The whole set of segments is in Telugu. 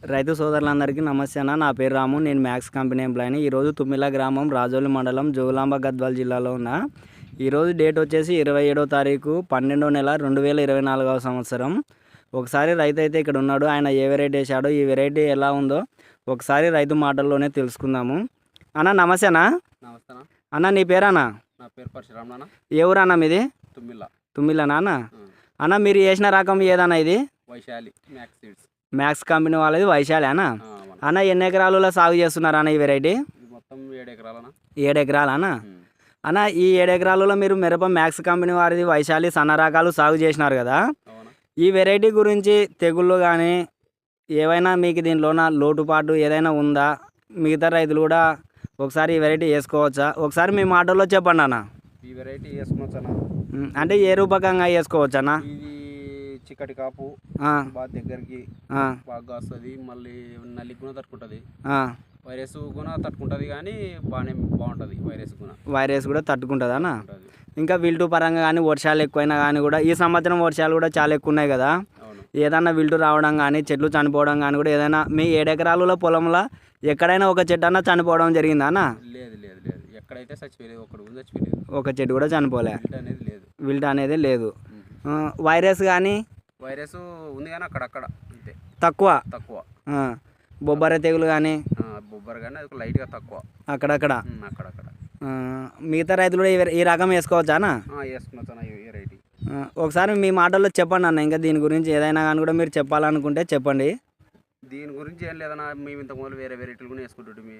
రైతు సోదరులందరికీ నమస్తే అన్న. నా పేరు రాము. నేను మ్యాక్స్ కంపెనీ ఎంప్లాయీని. ఈరోజు తుమ్మిల గ్రామం, రాజోలి మండలం, జోగులాంబ గద్వాల్ జిల్లాలో ఉన్న. ఈరోజు డేట్ వచ్చేసి 27వ తారీఖు 12వ నెల 2024వ సంవత్సరం. ఒకసారి రైతు అయితే ఇక్కడ ఉన్నాడు. ఆయన ఏ వెరైటీ వేసాడో, ఈ వెరైటీ ఎలా ఉందో ఒకసారి రైతు మాటల్లోనే తెలుసుకుందాము. అన్న నమస్తే అన్న. నమస్తే అన్న, నీ పేరన్నా? నా పేరు పరశురామ్ నాన్న. ఏ ఊరు అన్న మీది? తుమ్మిల నాన్న. అన్న, మీరు వేసిన రకం ఏదన్నా ఇది? Vaishali max seeds. Max company వాళ్ళది వైశాలి అన్న. అన్న, ఎన్ని ఎకరాలలో సాగు చేస్తున్నారు అన్న ఈ వెరైటీ? మొత్తం 7 ఎకరాలనా? 7 ఎకరాలనా? అన్న, ఈ 7 ఎకరాలలో మీరు మిరప మ్యాక్స్ కంపెనీ వారిది వైశాలి సన్న రకాలు సాగు చేసినారు కదా. ఈ వెరైటీ గురించి తెగుళ్ళు కానీ ఏవైనా మీకు దీంట్లోన లోటుపాటు ఏదైనా ఉందా? మిగతా రైతులు కూడా ఒకసారి ఈ వెరైటీ వేసుకోవచ్చా? ఒకసారి మీ మాటల్లో చెప్పండి అన్న. ఈ వెరైటీ వేసుకోవచ్చా? అంటే ఏ రూపకంగా వేసుకోవచ్చు అన్న? ఇది చిక్కటి కాపు బాగా దగ్గరికి బాగా వస్తుంది. మళ్ళీ నల్లికి కూడా తట్టుకుంటుంది, వైరస్ కూడా తట్టుకుంటుంది. కానీ బాగుంటుంది వైరస్ కూడా తట్టుకుంటుంది అన్న. ఇంకా విల్టు పరంగా కానీ వర్షాలు ఎక్కువైనా కానీ కూడా ఈ సంవత్సరం వర్షాలు కూడా చాలా ఎక్కువ ఉన్నాయి కదా. ఏదన్నా విల్టు రావడం కానీ చెట్లు చనిపోవడం కానీ కూడా ఏదైనా మీ 7 ఎకరాల పొలంలో ఎక్కడైనా ఒక చెట్టు అన్నా చనిపోవడం జరిగిందా అన్న? లేదు లేదు లేదు, ఎక్కడైతే చచ్చిపోలేదు, ఒక చెట్టు కూడా చనిపోలే. విల్టు అనేది లేదు. వైరస్ ఉంది కానీ అక్కడక్కడ అంతే, తక్కువ. బొబ్బర తెగులు కానీ అది లైట్గా తక్కువ అక్కడక్కడ. అక్కడక్కడ మిగతా రైతులు కూడా ఈ రకం వేసుకోవచ్చా అన్న? వెరైటీ ఒకసారి మీ మాటల్లో చెప్పండి అన్న. ఇంకా దీని గురించి ఏదైనా కానీ కూడా మీరు చెప్పాలనుకుంటే చెప్పండి. దీని గురించి ఏం లేదన్నా, మేము ఇంతకు ముందు వేరే వెరైటీలు కూడా వేసుకుంటుంటే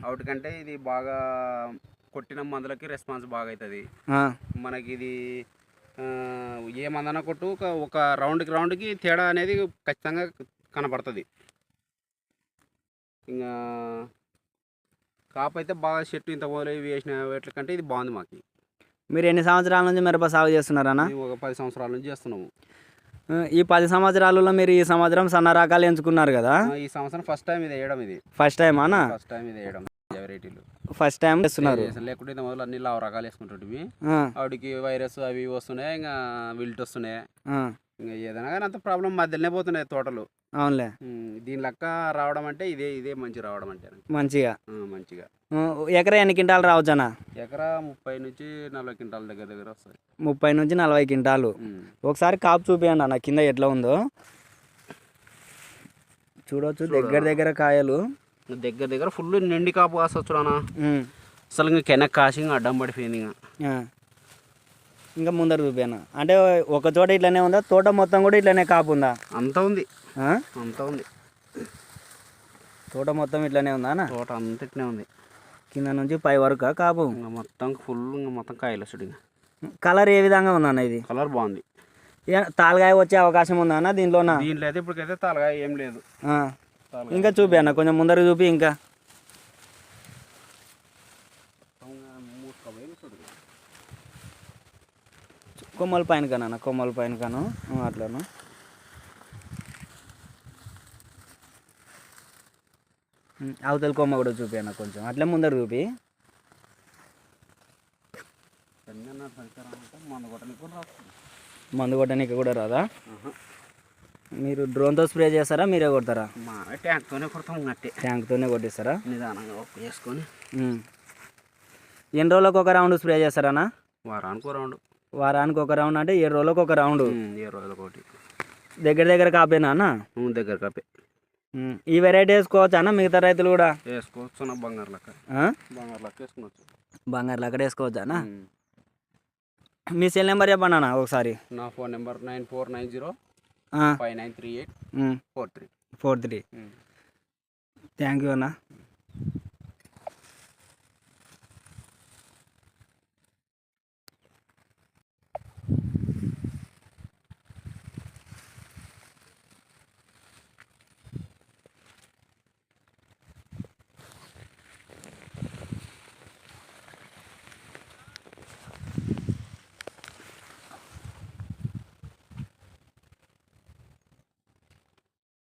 వాటికంటే ఇది బాగా కొట్టిన మందులకి రెస్పాన్స్ బాగా అవుతుంది మనకి. ఇది ఏ మందన కొట్టు ఒక రౌండ్కి తేడా అనేది ఖచ్చితంగా కనపడుతుంది. ఇంకా కాపు అయితే బాగా చెట్టు ఇంత మొదలు వేసిన వాటి కంటే ఇది బాగుంది మాకు. మీరు ఎన్ని సంవత్సరాల నుంచి మిరప సాగు చేస్తున్నారన్న? ఒక 10 సంవత్సరాల నుంచి చేస్తున్నాము. ఈ 10 సంవత్సరాలలో మీరు ఈ సంవత్సరం సన్న రకాలు ఎంచుకున్నారు కదా. ఈ సంవత్సరం ఫస్ట్ టైం ఇది వేయడం. ఫస్ట్ టైం అన్న? ఫస్ట్ టైం ఇది వేయడం వెరైటీలు ఫస్ట్ టైం వేస్తున్నారు. లేకుంటే ఇంత మొదలు అన్ని లావు రకాలు వేసుకుంటుంటివి. వాడికి వైరస్ అవి వస్తున్నాయి, ఇంకా విల్ట్ వస్తున్నాయి. ఇంకా ఏదైనా కానీ అంత ప్రాబ్లం మధ్యలోనే పోతున్నాయి తోటలు. అవునులే. దీని లెక్క రావడం అంటే ఇదే మంచి రావడం అంటే మంచిగా. ఎకరా ఎన్ని క్వింటాలు రావచ్చు అన్న? ఎకరా 30 నుంచి 40 క్వింటాల దగ్గర వస్తుంది. 30 నుంచి 40 క్వింటాలు. ఒకసారి కాపు చూపించండి అన్న, కింద ఎట్లా ఉందో చూడవచ్చు. దగ్గర కాయలు దగ్గర ఫుల్ నిండి కాపు కాసొచ్చునా. అసలు ఇంకా కెనక్ కాసి ఇంకా అడ్డం పడిపోయింది. ఇంకా ముందర చూపాను అంటే ఒక చోట ఇట్లనే ఉందా? తోట మొత్తం కూడా ఇట్లనే కాపు ఉందా? అంత ఉంది. తోట మొత్తం ఇట్లనే ఉందా అన్న? తోట అంత ఇట్లనే ఉంది, కింద నుంచి పై వరకు కాపు మొత్తం ఫుల్. మొత్తం కాయలు చూడు. కలర్ ఏ విధంగా ఉందా అన్న? ఇది కలర్ బాగుంది. తాలగాయ వచ్చే అవకాశం ఉందా అన్న దీంట్లో? అయితే ఇప్పటికైతే తాలగాయ ఏం లేదు. ఇంకా చూపి అన్న, కొంచెం ముందర చూపి. ఇంకా కొమ్మల పైన కాను, కొమ్మల పైన కాను అట్లను. అవతల కొమ్మ కూడా చూపి అన్న, కొంచెం అట్లే ముందర చూపి. మందు కొట్టడానికి కూడా రాదా? మీరు డ్రోన్తో స్ప్రే చేస్తారా, మీరే కొడతారా? ట్యాంక్తోనే కొడతాం. ట్యాంక్తోనే కొట్టిస్తారా? నిదానంగా వేసుకొని. ఎన్ని రోజులకు ఒక రౌండ్ స్ప్రే చేస్తారన్నా? వారానికి ఒక రౌండ్. వారానికి ఒక రౌండ్ అంటే 7 రోజులకు ఒక రౌండ్. 7 రోజులకు ఒకటి. దగ్గర కాపేనా అన్న? దగ్గర కాపే. ఈ వెరైటీ వేసుకోవచ్చు అన్న? మిగతా రైతులు కూడా వేసుకోవచ్చు అన్న. బంగారు లెక్క వేసుకోవచ్చు. బంగారు లెక్క వేసుకోవచ్చు అన్న. మీ సెల్ నెంబర్ చెప్పండి అన్న ఒకసారి. నా ఫోన్ నెంబర్ 9490 5938 43. థ్యాంక్ యూ అన్న.